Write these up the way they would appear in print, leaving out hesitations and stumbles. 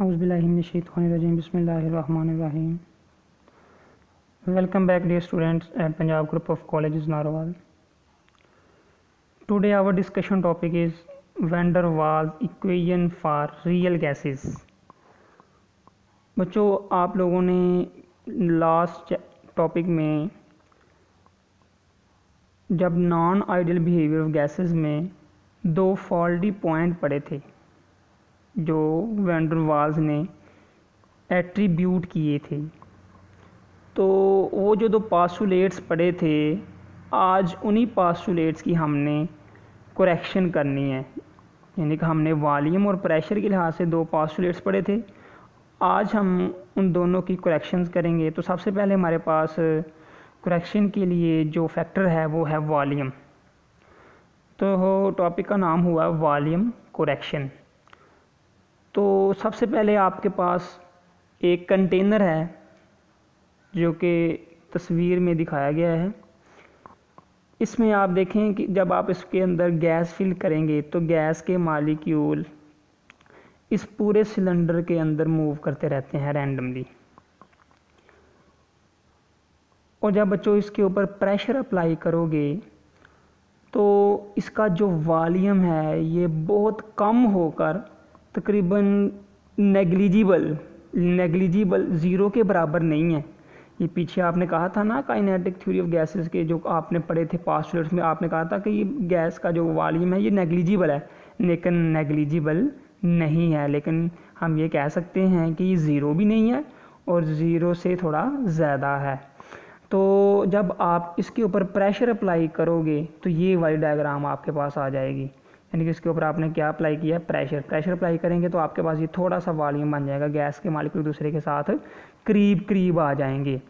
Auzubillahi minash-shaytanir-rajim. Bismillahir-rahmanir-rahim. Welcome back, dear students, at Punjab Group of Colleges, Narwal. Today our discussion topic is van der Waals equation for real gases. बच्चों, आप लोगों ने last topic में जब non ideal behaviour of gases में दो faulty point पढ़े थे जो वैन डर वाल्स ने एट्रीब्यूट किए थे, तो वो जो दो पास्टुलेट्स पढ़े थे, आज उन्हीं पास्टुलेट्स की हमने करेक्शन करनी है। यानी कि हमने वॉल्यूम और प्रेशर के लिहाज से दो पास्टुलेट्स पढ़े थे, आज हम उन दोनों की करेक्शंस करेंगे। तो सबसे पहले हमारे पास करेक्शन के लिए जो फैक्टर है वो है वॉल्यूम। तो टॉपिक का नाम हुआ वॉल्यूम करेक्शन। तो सबसे पहले आपके पास एक कंटेनर है जो कि तस्वीर में दिखाया गया है। इसमें आप देखें कि जब आप इसके अंदर गैस फिल करेंगे तो गैस के मॉलिक्यूल इस पूरे सिलेंडर के अंदर मूव करते रहते हैं रैंडमली। और जब बच्चों इसके ऊपर प्रेशर अप्लाई करोगे तो इसका जो वॉल्यूम है ये बहुत कम होकर तकरीबन नेग्लिजिबल ज़ीरो के बराबर नहीं है। ये पीछे आपने कहा था ना, काइनेटिक थ्योरी ऑफ गैसेस के जो आपने पढ़े थे पास्टुलेट्स में, आपने कहा था कि ये गैस का जो वॉल्यूम है ये नेग्लिजिबल है, लेकिन नेग्लिजिबल नहीं है। लेकिन हम ये कह सकते हैं कि ये ज़ीरो भी नहीं है और ज़ीरो से थोड़ा ज़्यादा है। तो जब आप इसके ऊपर प्रेशर अप्लाई करोगे तो ये वाली डायग्राम आपके पास आ जाएगी। यानी कि इसके ऊपर आपने क्या अप्लाई किया है, प्रेशर अप्लाई करेंगे तो आपके पास ये थोड़ा सा वॉल्यूम बन जाएगा, गैस के मॉलिक्यूल दूसरे के साथ करीब आ जाएंगे।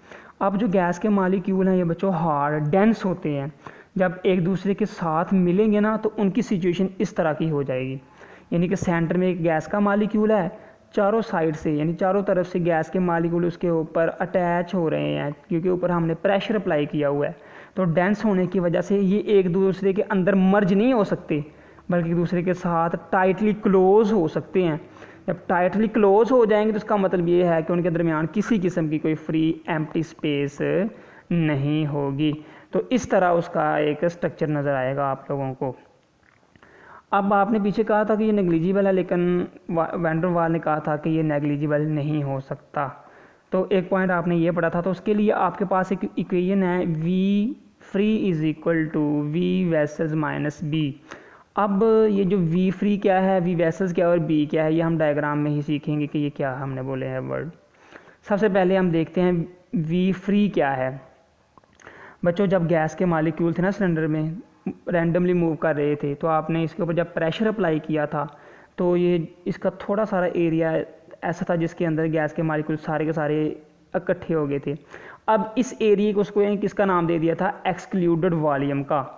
अब जो गैस के मॉलिक्यूल हैं ये बच्चों हार्ड डेंस होते हैं, जब एक दूसरे के साथ मिलेंगे ना तो उनकी सिचुएशन इस तरह की हो जाएगी। यानी कि सेंटर में एक गैस का मॉलिक्यूल है, चारों साइड से यानी चारों तरफ से गैस के मॉलिक्यूल उसके ऊपर अटैच हो रहे हैं क्योंकि ऊपर हमने प्रेशर अप्लाई किया हुआ है। तो डेंस होने की वजह से ये एक दूसरे के अंदर मर्ज नहीं हो सकते, बल्कि एक दूसरे के साथ टाइटली क्लोज हो सकते हैं। जब टाइटली क्लोज हो जाएंगे तो इसका मतलब ये है कि उनके दरमियान किसी किस्म की कोई फ्री एम्प्टी स्पेस नहीं होगी। तो इस तरह उसका एक स्ट्रक्चर नज़र आएगा आप लोगों को। अब आपने पीछे कहा था कि ये नेग्लिजिबल है, लेकिन वैन डर वाल ने कहा था कि ये नेग्लिजिबल नहीं हो सकता। तो एक पॉइंट आपने ये पढ़ा था, तो उसके लिए आपके पास एक इक्वेशन है V free is equal to V vessels minus b. अब ये जो वी फ्री क्या है, वी वेसल्स क्या है और बी क्या है, ये हम डायग्राम में ही सीखेंगे कि ये क्या हमने बोले हैं वर्ड। सबसे पहले हम देखते हैं वी फ्री क्या है। बच्चों, जब गैस के मॉलिक्यूल थे ना सिलेंडर में रैंडमली मूव कर रहे थे, तो आपने इसके ऊपर जब प्रेशर अप्लाई किया था तो ये इसका थोड़ा सारा एरिया ऐसा था जिसके अंदर गैस के मॉलिक्यूल सारे के सारे इकट्ठे हो गए थे। अब इस एरिया को उसको किसका नाम दे दिया था, एक्सक्लूडेड वॉल्यूम का।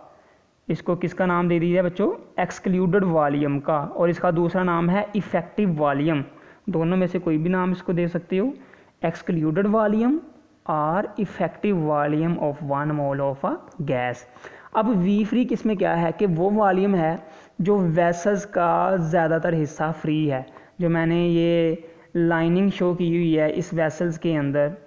इसको किसका नाम दे दिया बच्चों, एक्सक्लूडेड वॉल्यूम का। और इसका दूसरा नाम है इफेक्टिव वॉल्यूम। दोनों में से कोई भी नाम इसको दे सकते हो, एक्सक्लूडेड वॉल्यूम और effective volume of 1 mole of a gas. अब वी फ्री किसमें क्या है कि वो वॉल्यूम है जो वेसल्स का ज़्यादातर हिस्सा फ्री है। जो मैंने ये लाइनिंग शो की हुई है इस वेसल्स के अंदर,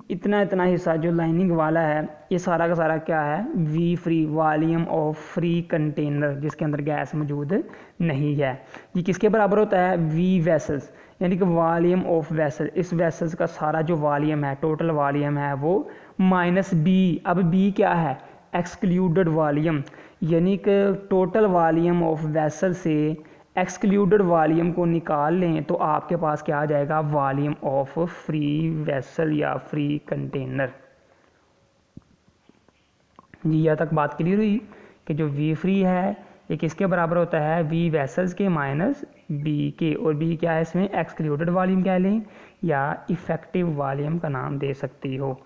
इतना हिस्सा जो लाइनिंग वाला है ये सारा का सारा क्या है, V free, volume of free container जिसके अंदर गैस मौजूद नहीं है। ये किसके बराबर होता है, वी वेसल्स, यानी कि वॉल्यूम ऑफ वेसल। इस वेसल्स का सारा जो वॉल्यूम है, टोटल वॉल्यूम है वो माइनस बी। अब बी क्या है, एक्सक्लूडेड वॉल्यूम, यानी कि टोटल वॉल्यूम ऑफ वेसल से एक्सक्लूडेड वॉल्यूम को निकाल लें तो आपके पास क्या आ जाएगा, वॉल्यूम ऑफ फ्री वेसल या फ्री कंटेनर। जी, यहाँ तक बात क्लियर हुई कि जो वी फ्री है ये किसके बराबर होता है, वी वेसल्स के माइनस बी के। और बी क्या है, इसमें एक्सक्लूडेड वॉल्यूम कह लें या इफेक्टिव वॉल्यूम का नाम दे सकती हो।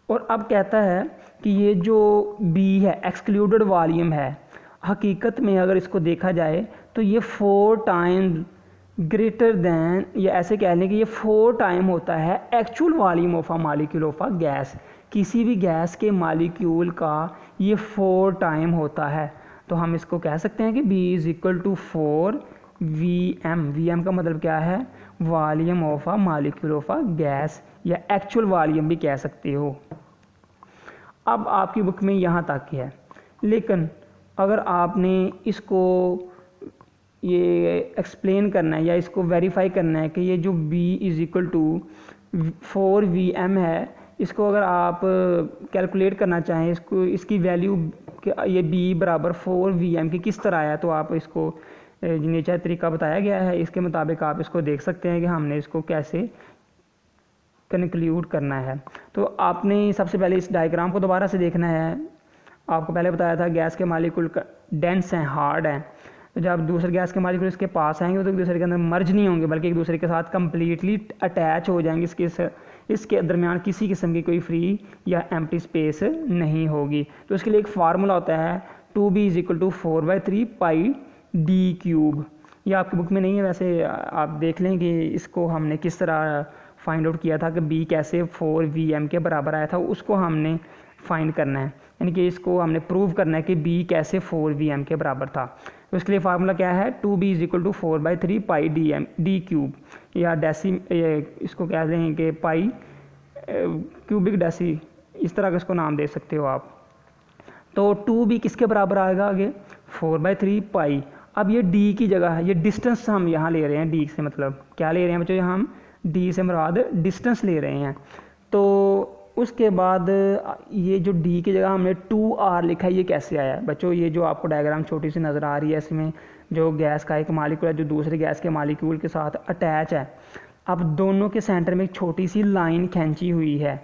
और अब कहता है कि ये जो बी है, एक्सक्लूडेड वॉल्यूम है, हकीकत में अगर इसको देखा जाए तो ये 4 टाइम ग्रेटर दैन, या ऐसे कह लें कि ये 4 टाइम होता है actual volume of a molecule of a gas. किसी भी गैस के मॉलिक्यूल का ये 4 टाइम होता है। तो हम इसको कह सकते हैं कि B is equal to 4 VM। VM का मतलब क्या है, volume of a molecule of a gas, या एक्चुअल वॉल्यूम भी कह सकते हो। अब आपकी बुक में यहाँ तक है, लेकिन अगर आपने इसको ये एक्सप्लेन करना है या इसको वेरीफाई करना है कि ये जो B is equal to 4Vm है, इसको अगर आप कैलकुलेट करना चाहें, इसको इसकी वैल्यू ये B बराबर 4Vm की किस तरह आया, तो आप इसको नीचे तरीका बताया गया है, इसके मुताबिक आप इसको देख सकते हैं कि हमने इसको कैसे कंक्लूड करना है। तो आपने सबसे पहले इस डायग्राम को दोबारा से देखना है। आपको पहले बताया था गैस के मॉलिक्यूल डेंस हैं, हार्ड हैं, तो जब दूसरे गैस के मॉलिक्यूल इसके पास आएंगे तो एक दूसरे के अंदर मर्ज नहीं होंगे, बल्कि एक दूसरे के साथ कंप्लीटली अटैच हो जाएंगे। इसके दरमियान किसी किस्म की कोई फ्री या एम्प्टी स्पेस नहीं होगी। तो इसके लिए एक फार्मूला होता है 2B is equal to 4/3 pi d cube. ये आपकी बुक में नहीं है, वैसे आप देख लें कि इसको हमने किस तरह फाइंड आउट किया था कि B कैसे 4Vm के बराबर आया था, उसको हमने फाइंड करना है, यानी कि इसको हमने प्रूव करना है कि B कैसे 4Vm के बराबर था। तो इसके लिए फार्मूला क्या है, 2B is equal to 4/3 pi d cube, या इसको कह दें कि पाई क्यूबिक डेसी, इस तरह का इसको नाम दे सकते हो आप। तो 2B किसके बराबर आएगा आगे, 4/3 पाई। अब ये D की जगह है, ये डिस्टेंस हम यहाँ ले रहे हैं, D से मतलब क्या ले रहे हैं बच्चों, यहाँ हम D से मुराद डिस्टेंस ले रहे हैं। तो उसके बाद ये जो D की जगह हमने 2R लिखा है, ये कैसे आया बच्चों, ये जो आपको डायग्राम छोटी सी नज़र आ रही है, इसमें जो गैस का एक मॉलिक्यूल है जो दूसरे गैस के मॉलिक्यूल के साथ अटैच है। अब दोनों के सेंटर में एक छोटी सी लाइन खींची हुई है।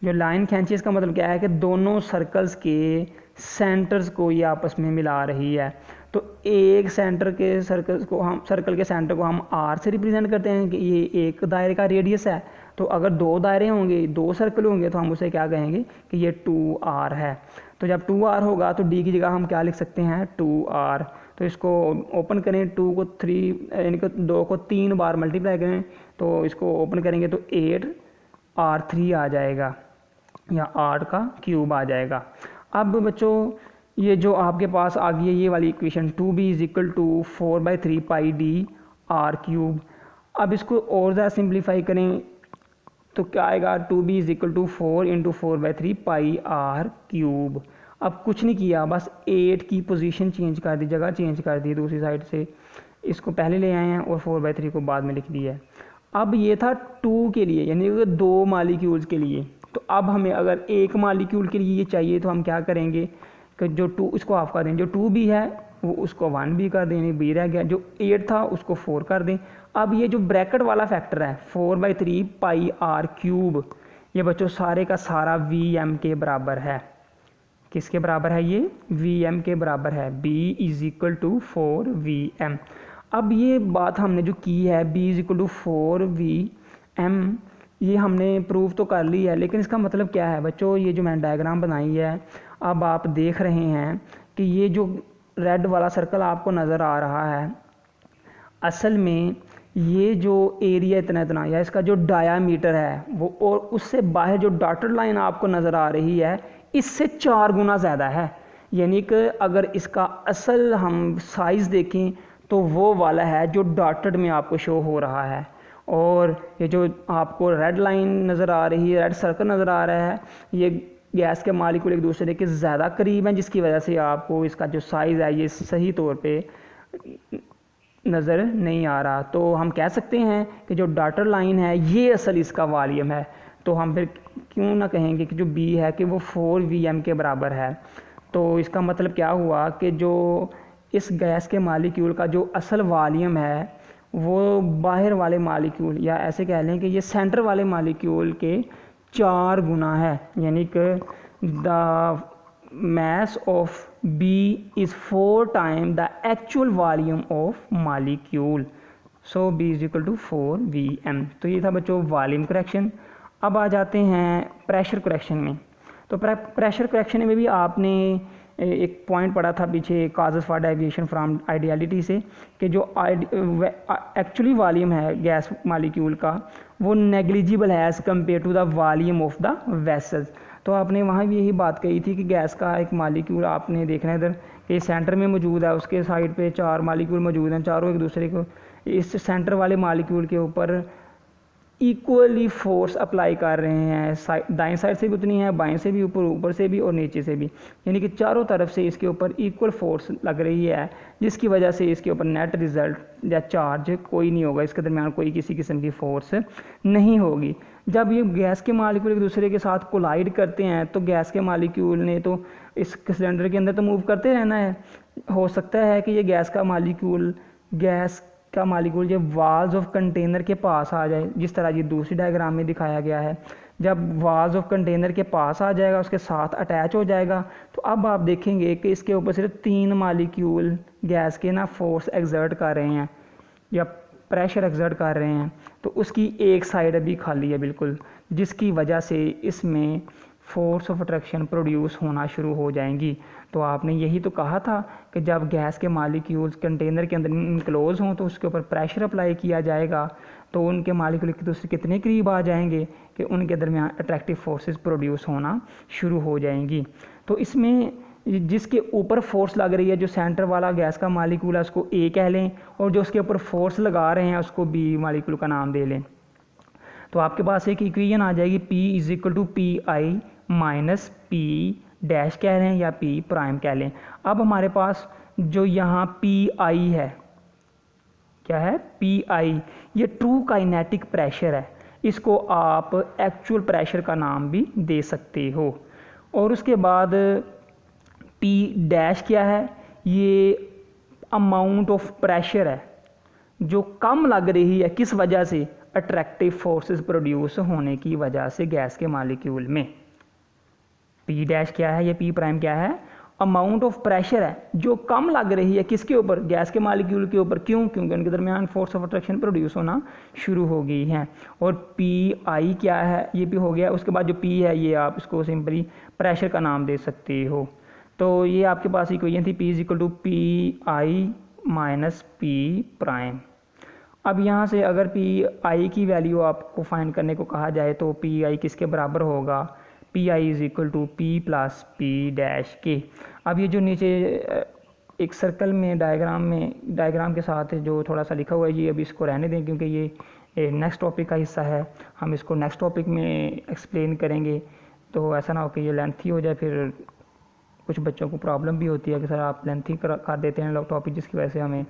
जो लाइन खींची, इसका मतलब क्या है कि दोनों सर्कल्स के सेंटर्स को ये आपस में मिला रही है। तो एक सर्कल के सेंटर को हम R से रिप्रेजेंट करते हैं कि ये एक दायरे का रेडियस है। तो अगर दो दायरे होंगे, दो सर्कल होंगे, तो हम उसे क्या कहेंगे कि ये 2R है। तो जब 2R होगा तो D की जगह हम क्या लिख सकते हैं, 2R। तो इसको ओपन करें, 2 को 3 यानी कि 2 को 3 बार मल्टीप्लाई करें, तो इसको ओपन करेंगे तो 8R3 आ जाएगा, या R का क्यूब आ जाएगा। अब बच्चों ये जो आपके पास आ गई है ये वाली equation 2B is equal to 4/3 pi d R cube. अब इसको और ज़्यादा सिंप्लीफाई करें तो क्या आएगा, 2B is equal to 4 into 4/3 pi R cube. अब कुछ नहीं किया, बस 8 की पोजीशन चेंज कर दी, जगह चेंज कर दी, दूसरी साइड से इसको पहले ले आए हैं और 4/3 को बाद में लिख दिया है। अब ये था 2 के लिए, यानी कि 2 मालिक्यूल्स के लिए। तो अब हमें अगर एक मालिक्यूल के लिए ये चाहिए तो हम क्या करेंगे कि जो 2 इसको ऑफ कर दें, जो 2B है वो उसको 1B कर दें, यानी B रह गया, जो 8 था उसको 4 कर दें। अब ये जो ब्रैकेट वाला फैक्टर है 4/3 पाई R क्यूब, ये बच्चों सारे का सारा Vm के बराबर है। किसके बराबर है, ये Vm के बराबर है। B is equal to 4Vm। अब ये बात हमने जो की है B is equal to 4Vm, ये हमने प्रूव तो कर ली है, लेकिन इसका मतलब क्या है बच्चों, ये जो मैंने डायग्राम बनाई है, अब आप देख रहे हैं कि ये जो रेड वाला सर्कल आपको नज़र आ रहा है, असल में ये जो एरिया इतना या इसका जो डायामीटर है वो, और उससे बाहर जो डॉटेड लाइन आपको नज़र आ रही है, इससे 4 गुना ज़्यादा है। यानी कि अगर इसका असल हम साइज़ देखें तो वो वाला है जो डॉटेड में आपको शो हो रहा है, और ये जो आपको रेड लाइन नज़र आ रही है, रेड सर्कल नज़र आ रहा है, ये गैस के मॉलिक्यूल एक दूसरे के ज़्यादा करीब हैं, जिसकी वजह से आपको इसका जो साइज़ है ये सही तौर पे नज़र नहीं आ रहा। तो हम कह सकते हैं कि जो डॉटेड लाइन है ये असल इसका वॉल्यूम है। तो हम फिर क्यों ना कहेंगे कि जो B है कि वो 4Vm के बराबर है। तो इसका मतलब क्या हुआ कि जो इस गैस के मॉलिक्यूल का जो असल वॉल्यूम है वो बाहर वाले मॉलिक्यूल, या ऐसे कह लें कि ये सेंटर वाले मॉलिक्यूल के 4 गुना है। यानी कि the mass of B is 4 times the actual volume of molecule, so B is equal to 4Vm। तो ये था बच्चों वॉल्यूम करेक्शन। अब आ जाते हैं प्रेशर करेक्शन में। तो प्रेशर करेक्शन में भी आपने एक पॉइंट पढ़ा था पीछे, causes for deviation from ideality से, कि जो एक्चुअली वॉल्यूम है गैस मॉलिक्यूल का वो नेग्लिजिबल है as compare to the volume of the vessels. तो आपने वहाँ भी यही बात कही थी कि गैस का एक मॉलिक्यूल, आपने देखना है इधर ये सेंटर में मौजूद है, उसके साइड पे 4 मालिक्यूल मौजूद हैं, चारों एक दूसरे को इस सेंटर वाले मालिक्यूल के ऊपर इक्वली फोर्स अप्लाई कर रहे हैं। दाएं साइड से भी उतनी है, बाएं से भी, ऊपर से भी और नीचे से भी, यानी कि चारों तरफ से इसके ऊपर इक्वल फोर्स लग रही है, जिसकी वजह से इसके ऊपर नेट रिजल्ट या चार्ज कोई नहीं होगा, इसके दरमियान कोई किसी किस्म की फोर्स नहीं होगी। जब ये गैस के मालिक्यूल एक दूसरे के साथ कोलाइड करते हैं तो गैस के मालिक्यूल ने तो इस सिलेंडर के अंदर तो मूव करते रहना है। हो सकता है कि ये गैस का मालिक्यूल ये वाल्स ऑफ कंटेनर के पास आ जाए, जिस तरह ये दूसरी डायग्राम में दिखाया गया है। जब वाल्स ऑफ कंटेनर के पास आ जाएगा, उसके साथ अटैच हो जाएगा, तो अब आप देखेंगे कि इसके ऊपर सिर्फ 3 मालिक्यूल गैस के ना फोर्स एक्सर्ट कर रहे हैं या प्रेशर एक्सर्ट कर रहे हैं, तो उसकी एक साइड अभी खाली है बिल्कुल, जिसकी वजह से इसमें फोर्स ऑफ अट्रैक्शन प्रोड्यूस होना शुरू हो जाएंगी। तो आपने यही तो कहा था कि जब गैस के मालिक्यूल्स कंटेनर के अंदर इनक्लोज हों तो उसके ऊपर प्रेशर अप्लाई किया जाएगा, तो उनके मालिक्यूल एक दूसरे कितने करीब आ जाएंगे कि उनके दरमियान अट्रैक्टिव फोर्सेस प्रोड्यूस होना शुरू हो जाएंगी। तो इसमें जिसके ऊपर फोर्स लग रही है, जो सेंटर वाला गैस का मालिक्यूल है उसको ए कह लें, और जो उसके ऊपर फोर्स लगा रहे हैं उसको बी मालिक्यूल का नाम दे लें। तो आपके पास एक इक्वेशन आ जाएगी, P = PI minus P dash कह लें या P प्राइम कह लें। अब हमारे पास जो यहाँ PI है, क्या है PI, ये ट्रू काइनेटिक प्रेशर है, इसको आप एक्चुअल प्रेशर का नाम भी दे सकते हो। और उसके बाद P डैश क्या है, ये अमाउंट ऑफ प्रेशर है जो कम लग रही है, किस वजह से, अट्रैक्टिव फोर्सेस प्रोड्यूस होने की वजह से गैस के मालिक्यूल में। P डैश क्या है, ये P प्राइम क्या है, अमाउंट ऑफ प्रेशर है जो कम लग रही है, किसके ऊपर, गैस के मालिक्यूल के ऊपर। क्यों? क्योंकि उनके दरमियान फोर्स ऑफ अट्रैक्शन प्रोड्यूस होना शुरू हो गई है। और PI क्या है, ये भी हो गया। उसके बाद जो P है ये आप इसको सिंपली प्रेशर का नाम दे सकते हो। तो ये आपके पास इक्वेशन थी, P = PI minus P prime. अब यहाँ से अगर PI की वैल्यू आपको फाइंड करने को कहा जाए तो PI किसके बराबर होगा, PI = P + P डैश के। अब ये जो नीचे एक सर्कल में डायग्राम के साथ जो थोड़ा सा लिखा हुआ है, ये अभी इसको रहने दें क्योंकि ये नेक्स्ट टॉपिक का हिस्सा है, हम इसको नेक्स्ट टॉपिक में एक्सप्लेन करेंगे। तो ऐसा ना हो कि ये लेंथी हो जाए, फिर कुछ बच्चों को प्रॉब्लम भी होती है कि सर आप लेंथी कर देते हैं टॉपिक, जिसकी वजह से हमें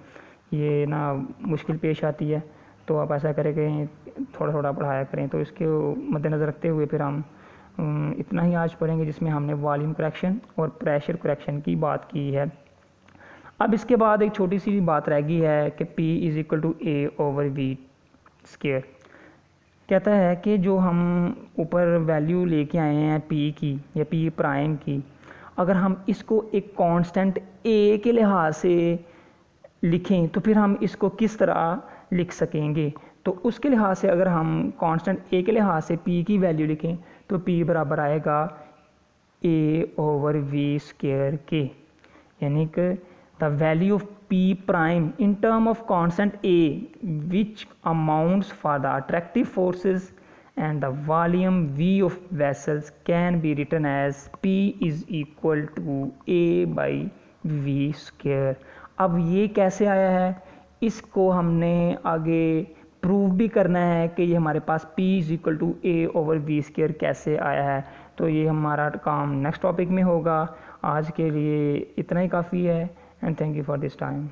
ये ना मुश्किल पेश आती है। तो आप ऐसा करें कि थोड़ा थोड़ा पढ़ाया करें। तो इसके मद्देनज़र रखते हुए फिर हम इतना ही आज पढ़ेंगे, जिसमें हमने वॉल्यूम करेक्शन और प्रेशर करेक्शन की बात की है। अब इसके बाद एक छोटी सी बात रह गई है कि P = A/V²। कहता है कि जो हम ऊपर वैल्यू लेके आए हैं P की या P प्राइम की, अगर हम इसको एक कांस्टेंट A के लिहाज से लिखें तो फिर हम इसको किस तरह लिख सकेंगे। तो उसके लिहाज से अगर हम कांस्टेंट A के लिहाज से P की वैल्यू लिखें तो P बराबर आएगा A/V² के, यानी कि the value of P prime in term of constant A which amounts for the attractive forces and the volume V of vessels can be written as P = A/V²। अब ये कैसे आया है, इसको हमने आगे प्रूव भी करना है कि ये हमारे पास P = A/V² कैसे आया है। तो ये हमारा काम नेक्स्ट टॉपिक में होगा। आज के लिए इतना ही काफ़ी है, and thank you for this time.